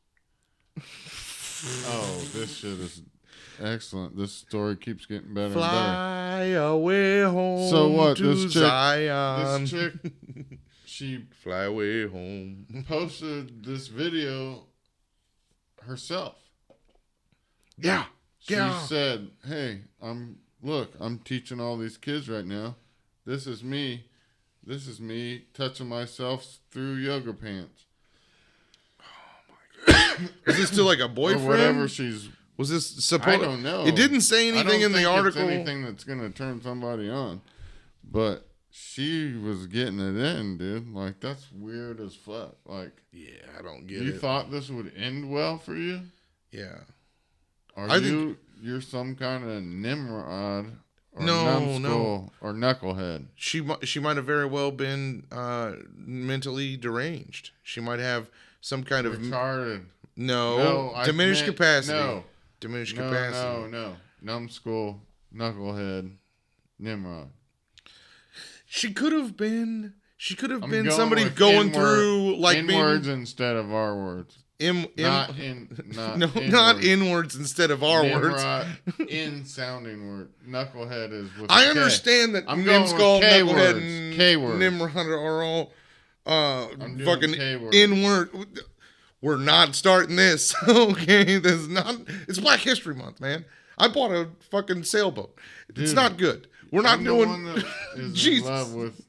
Oh, this shit is excellent. This story keeps getting better Fly and better. away home. So what? To This Zion. chick, she fly away home. posted this video herself. Yeah. She said, "Hey, I'm teaching all these kids right now. This is me touching myself through yoga pants." Is this still like a boyfriend? Or whatever she's... Was this supposed... I don't know. It didn't say anything in the article. It's anything that's going to turn somebody on. But she was getting it in, dude. Like, that's weird as fuck. Like... Yeah, I don't get it. You thought this would end well for you? Yeah. You're some kind of Nimrod... Or no. Or knucklehead. She might have very well been mentally deranged. She might have some kind of... Retarded. Diminished capacity. No. Diminished capacity. No. Numbskull, knucklehead, Nimrod. She could have been somebody going through like inwards instead of our words. Not inwards instead of our words. In sounding word. Knucklehead is with I understand that Nimskull, Knucklehead, and K-words. Nimrod are all fucking inward. We're not starting this, okay? It's Black History Month, man. I bought a fucking sailboat. It's not good. We're not doing... I'm the one that is in love with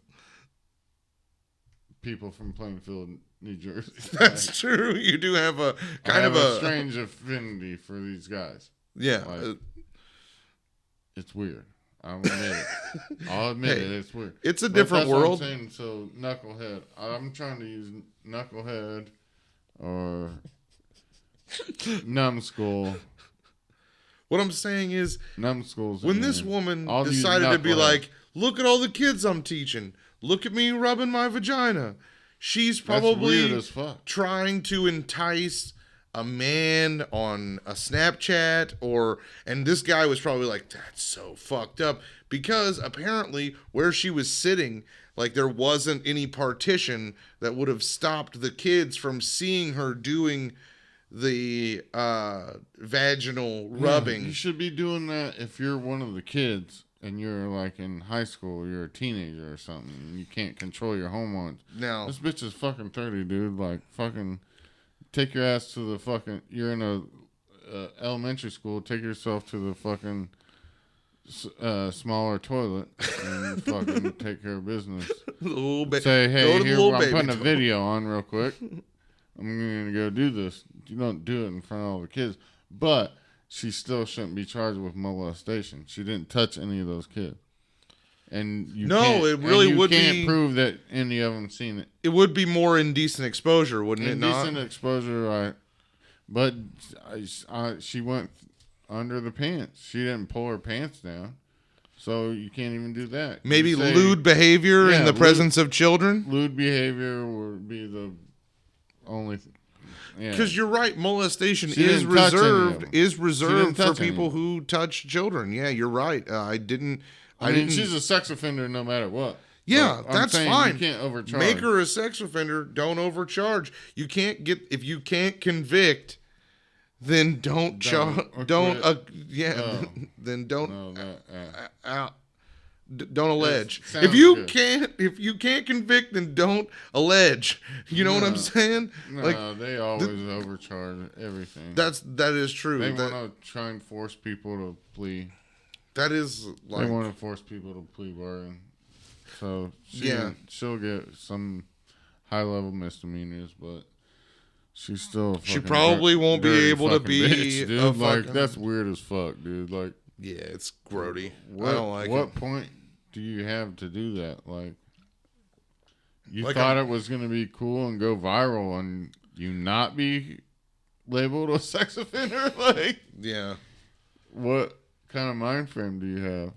people from Plainfield, New Jersey. That's true. You do have a kind of a strange affinity for these guys. Yeah. Like, it's weird. I'll admit it. It's weird. It's a different world. What I'm saying. So, knucklehead. I'm trying to use knucklehead or numbskull. What I'm saying is, numbskulls. When this woman decided to be like, look at all the kids I'm teaching. Look at me rubbing my vagina. She's probably trying to entice a man on a Snapchat and this guy was probably like, that's so fucked up, because apparently where she was sitting, like there wasn't any partition that would have stopped the kids from seeing her doing the vaginal rubbing. You should be doing that if you're one of the kids and you're like in high school, you're a teenager or something, and you can't control your hormones. Now, this bitch is fucking 30, dude. Like, fucking take your ass to the fucking... You're in a elementary school. Take yourself to the fucking smaller toilet and fucking take care of business. Say, hey, here, I'm putting a video on real quick. I'm going to go do this. You don't do it in front of all the kids. But she still shouldn't be charged with molestation. She didn't touch any of those kids. And you can't prove that any of them seen it. It would be more indecent exposure, wouldn't it not? Indecent exposure, right. But she went under the pants. She didn't pull her pants down. So you can't even do that. Maybe lewd behavior in the presence of children? Lewd behavior would be the only thing. Because you're right, molestation is reserved for people who touch children. Yeah, you're right. I mean, she's a sex offender no matter what. Yeah, that's fine. You can't overcharge. Make her a sex offender. Don't overcharge. If you can't convict, then don't allege. If you can't convict, then don't allege. You know what I'm saying? No, they always overcharge everything. That is true. They want to try and force people to plea. That is like... They want to force people to plea bargain. So she'll get some high level misdemeanors, but she's still. She probably won't be able to be bitch, dude. Like fucking... that's weird as fuck, dude. Like, yeah, it's grody. I don't like what point do you have to do that? Like, you thought it was gonna be cool and go viral, and you not be labeled a sex offender? Like, yeah. What kind of mind frame do you have?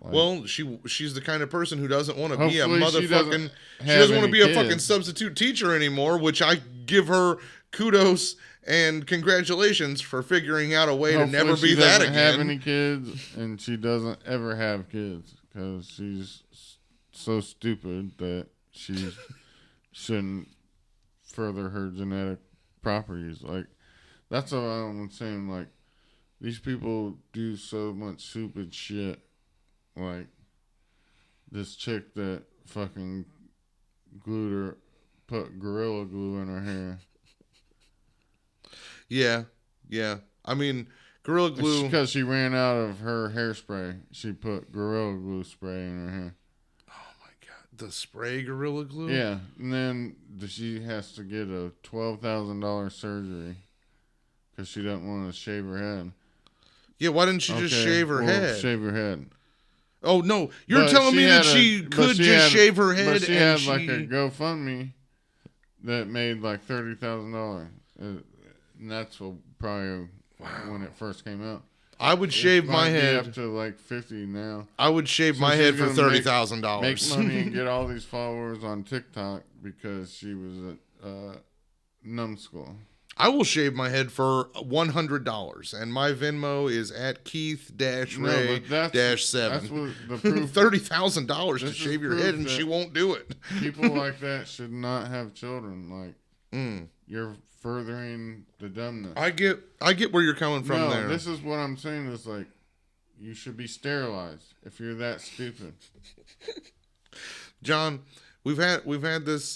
Like, well, she's the kind of person who doesn't want to be a motherfucking... She doesn't want to be a fucking substitute teacher anymore, which I give her kudos and congratulations for figuring out a way to never be that again. She doesn't have any kids, and she doesn't ever have kids because she's so stupid that she shouldn't further her genetic properties. Like, that's what I'm saying. Like, these people do so much stupid shit. Like, this chick that fucking put Gorilla Glue in her hair. Yeah. I mean, Gorilla Glue... Because she ran out of her hairspray. She put Gorilla Glue spray in her hair. Oh, my God. The spray Gorilla Glue? Yeah. And then she has to get a $12,000 surgery because she doesn't want to shave her head. Yeah, why didn't she just shave her head? Shave her head. Oh, no. You're telling me that she could just shave her head? But she had like a GoFundMe that made like $30,000. And that's probably when it first came out. I would shave my head. Up to like 50 now. I would shave my head for $30,000. Make money and get all these followers on TikTok because she was a numbskull. I will shave my head for $100, and my Venmo is at Keith-Ray-7. That's what the proof. $30,000 to shave your head, and she won't do it. People like that should not have children. Like, you're furthering the dumbness. I get where you're coming from there. This is what I'm saying is like, you should be sterilized if you're that stupid. John, we've had this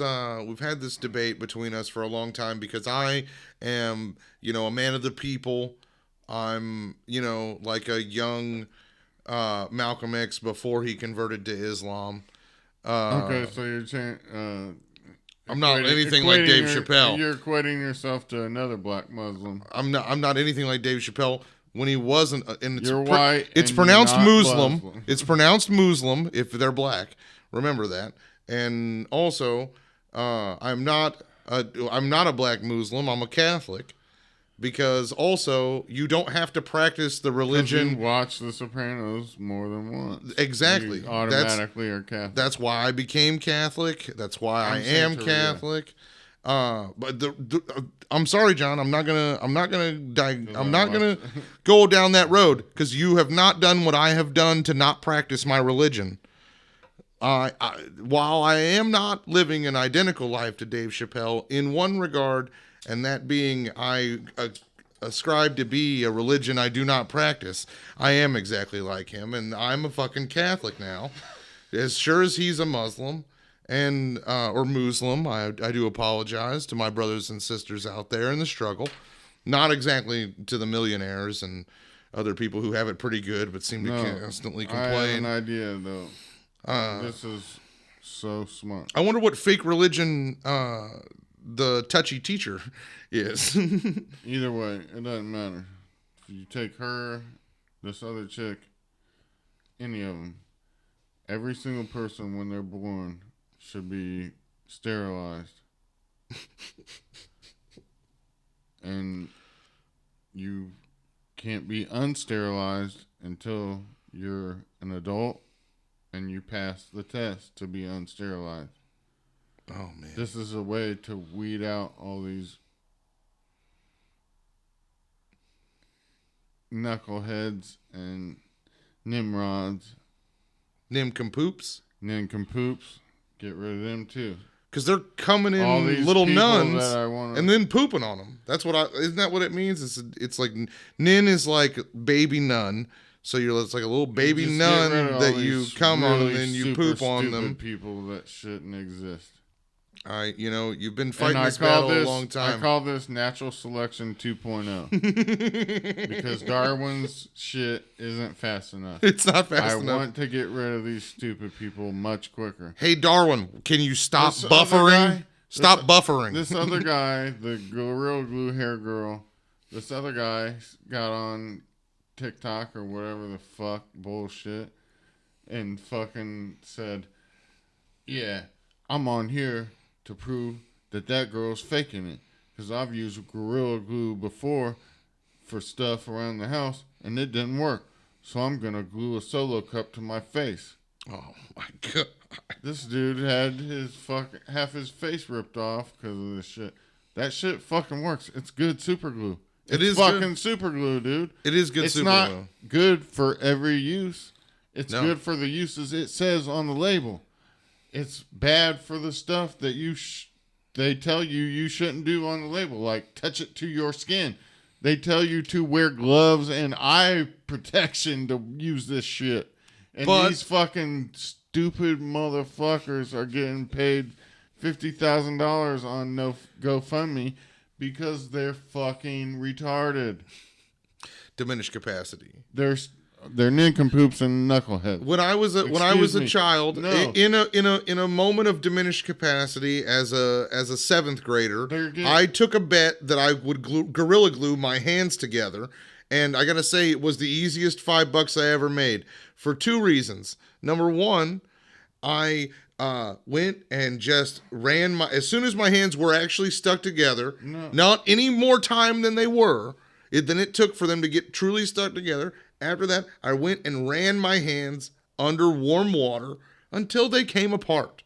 debate between us for a long time because I am, a man of the people. I'm, like a young Malcolm X before he converted to Islam. Okay, so you're saying I'm not anything like Dave Chapelle. You're equating yourself to another black Muslim. I'm not anything like Dave Chapelle when he wasn't. And you're white. It's pronounced Muslim. It's pronounced Muslim if they're black. Remember that. And also, I'm not a black Muslim. I'm a Catholic, because also you don't have to practice the religion. You watch The Sopranos more than once. Exactly. You automatically are Catholic. That's why I became Catholic. That's why I am Catholic. But I'm sorry, John. I'm not gonna go down that road because you have not done what I have done to not practice my religion. While I am not living an identical life to Dave Chapelle in one regard, and that being I ascribe to be a religion I do not practice, I am exactly like him, and I'm a fucking Catholic now. As sure as he's a Muslim and or Muslim, I do apologize to my brothers and sisters out there in the struggle. Not exactly to the millionaires and other people who have it pretty good but seem to constantly complain. I have an idea, though. This is so smart. I wonder what fake religion the touchy teacher is. Either way, it doesn't matter. If you take her, this other chick, any of them, every single person when they're born should be sterilized. And you can't be unsterilized until you're an adult and you pass the test to be unsterilized. Oh, man. This is a way to weed out all these knuckleheads and nimrods. Nincompoops. Get rid of them, too. Because they're coming in little nuns and then pooping on them. Isn't that what it means? It's like, nin is like baby nun. So it's like a little baby nun that you come on and then you poop on them. People that shouldn't exist. You've been fighting this battle a long time. I call this natural selection 2.0. Because Darwin's shit isn't fast enough. It's not fast enough. I want to get rid of these stupid people much quicker. Hey, Darwin, can you stop buffering? Stop buffering. This other guy, the Gorilla Glue hair girl, this other guy got on TikTok or whatever the fuck bullshit and fucking said, yeah, I'm on here to prove that girl's faking it. Because I've used Gorilla Glue before for stuff around the house and it didn't work. So I'm going to glue a Solo cup to my face. Oh my God. This dude had half his face ripped off because of this shit. That shit fucking works. It's good super glue. It's fucking super glue, dude. It is good super glue. It's not good for every use. It's good for the uses it says on the label. It's bad for the stuff that they tell you shouldn't do on the label, like touch it to your skin. They tell you to wear gloves and eye protection to use this shit. And these fucking stupid motherfuckers are getting paid $50,000 on GoFundMe because they're fucking retarded. Diminished capacity. They're nincompoops and knuckleheads. When I was a child, in a moment of diminished capacity as a seventh grader, I took a bet that I would Gorilla Glue my hands together, and I gotta say it was the easiest $5 I ever made for two reasons. Number one, I went and just ran as soon as my hands were actually stuck together, not any more time than they were, than it took for them to get truly stuck together. After that, I went and ran my hands under warm water until they came apart.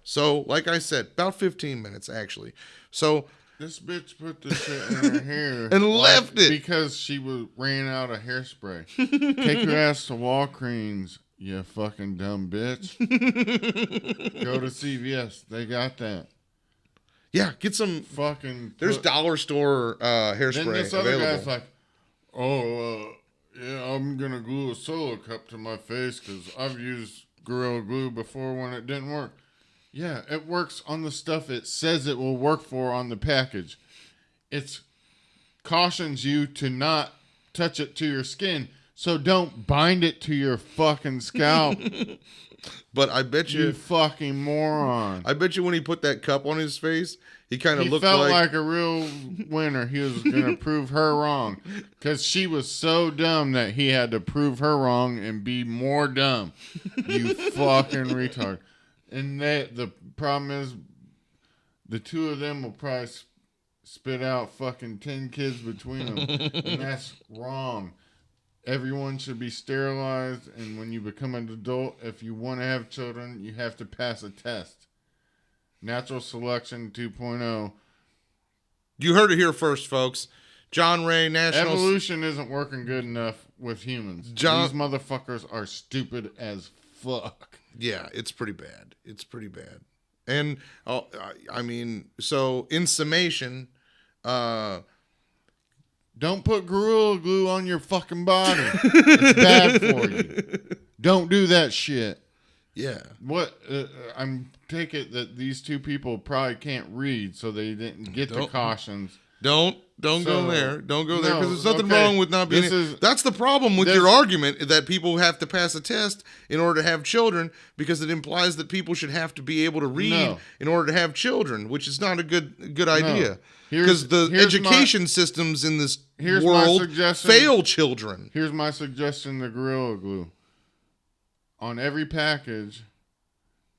So, like I said, about 15 minutes, actually. So this bitch put the shit in her hair and left it because she ran out of hairspray. Take your ass to Walgreens, you fucking dumb bitch. Go to CVS. They got that. Yeah, get some fucking. There's dollar store hairspray. Then this other guy's like, yeah, I'm going to glue a Solo cup to my face because I've used Gorilla Glue before when it didn't work. Yeah, it works on the stuff it says it will work for on the package. It cautions you to not touch it to your skin, so don't bind it to your fucking scalp. But I bet you fucking moron. I bet you when he put that cup on his face, he kind of looked felt like a real winner. He was going to prove her wrong because she was so dumb that he had to prove her wrong and be more dumb. You fucking retard. And the problem is the two of them will probably spit out fucking 10 kids between them. And that's wrong. Everyone should be sterilized, and when you become an adult, if you want to have children, you have to pass a test. Natural Selection 2.0. You heard it here first, folks. John Ray, National... Evolution isn't working good enough with humans. These motherfuckers are stupid as fuck. Yeah, it's pretty bad. It's pretty bad. And, I mean, so in summation... Don't put Gorilla Glue on your fucking body. It's bad for you. Don't do that shit. Yeah. What? I'm take it that these two people probably can't read, so they didn't get the cautions. Don't go there. Don't go there because there's nothing wrong with not being. That's the problem with your argument that people have to pass a test in order to have children because it implies that people should have to be able to read in order to have children, which is not a good idea. Because the education systems in this world fail children. Here's my suggestion to Gorilla Glue. On every package,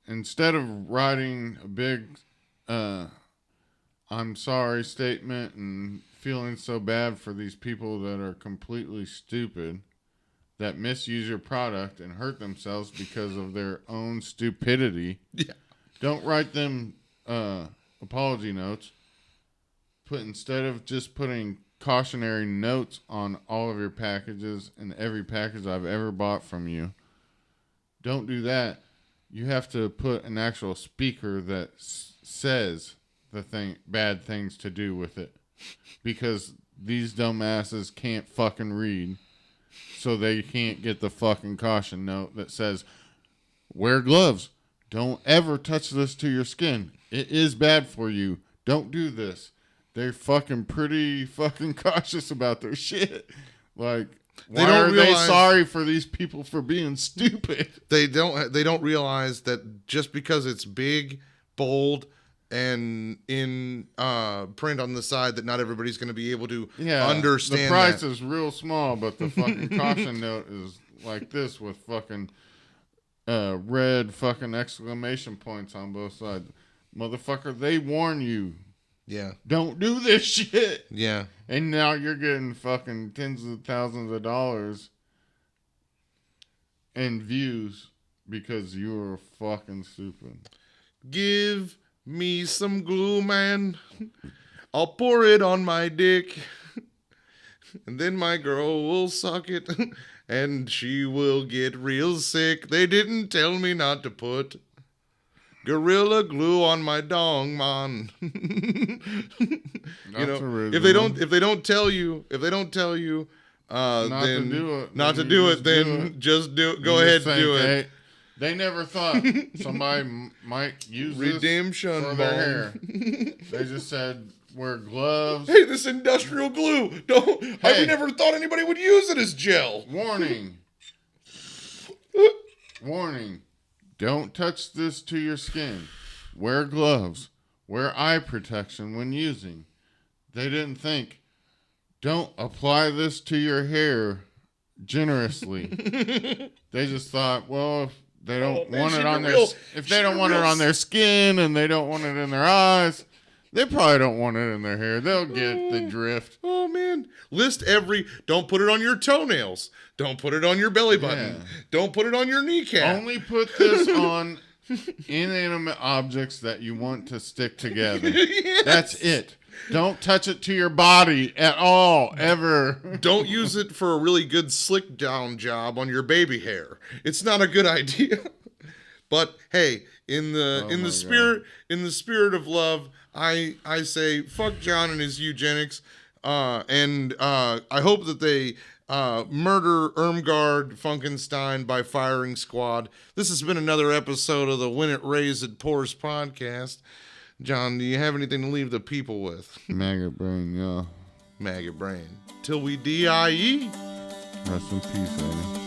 instead of writing a big I'm sorry statement and feeling so bad for these people that are completely stupid, that misuse your product and hurt themselves because of their own stupidity, don't write them apology notes. Instead of just putting cautionary notes on all of your packages and every package I've ever bought from you, don't do that. You have to put an actual speaker that says bad things to do with it, because these dumbasses can't fucking read, so they can't get the fucking caution note that says, wear gloves. Don't ever touch this to your skin. It is bad for you. Don't do this. They're fucking pretty fucking cautious about their shit. Like, why are they sorry for these people for being stupid? They don't realize that just because it's big, bold, and in print on the side that not everybody's going to be able to Yeah, understand. The price is real small, but the fucking caution note is like this with fucking red fucking exclamation points on both sides. Motherfucker, they warn you. Yeah. Don't do this shit. Yeah. And now you're getting fucking tens of thousands of dollars in views because you were fucking stupid. Give me some glue, man. I'll pour it on my dick. And then my girl will suck it. And she will get real sick. They didn't tell me not to put Gorilla Glue on my dong, man. Original. if they don't tell you, not to do it, then just do it. Go ahead, do it. They never thought somebody might use redemption this for their hair. They just said wear gloves. Hey, this industrial glue. I never thought anybody would use it as gel. Warning. Warning. Don't touch this to your skin. Wear gloves. Wear eye protection when using. They didn't think, don't apply this to your hair generously. They just thought, well, if they don't want it on their skin and they don't want it in their eyes, they probably don't want it in their hair. They'll get the drift. Oh, man. Don't put it on your toenails. Don't put it on your belly button. Yeah. Don't put it on your kneecap. Only put this on inanimate objects that you want to stick together. Yes. That's it. Don't touch it to your body at all, ever. Don't use it for a really good slick down job on your baby hair. It's not a good idea. But hey, in the spirit of love, I say fuck John and his eugenics, and I hope that they murder Irmgard Funkenstein by firing squad. This has been another episode of the When It Rays It Pours podcast. John, do you have anything to leave the people with? Maggot brain, yeah. Maggot brain. Till we die. Rest in peace, Eddie.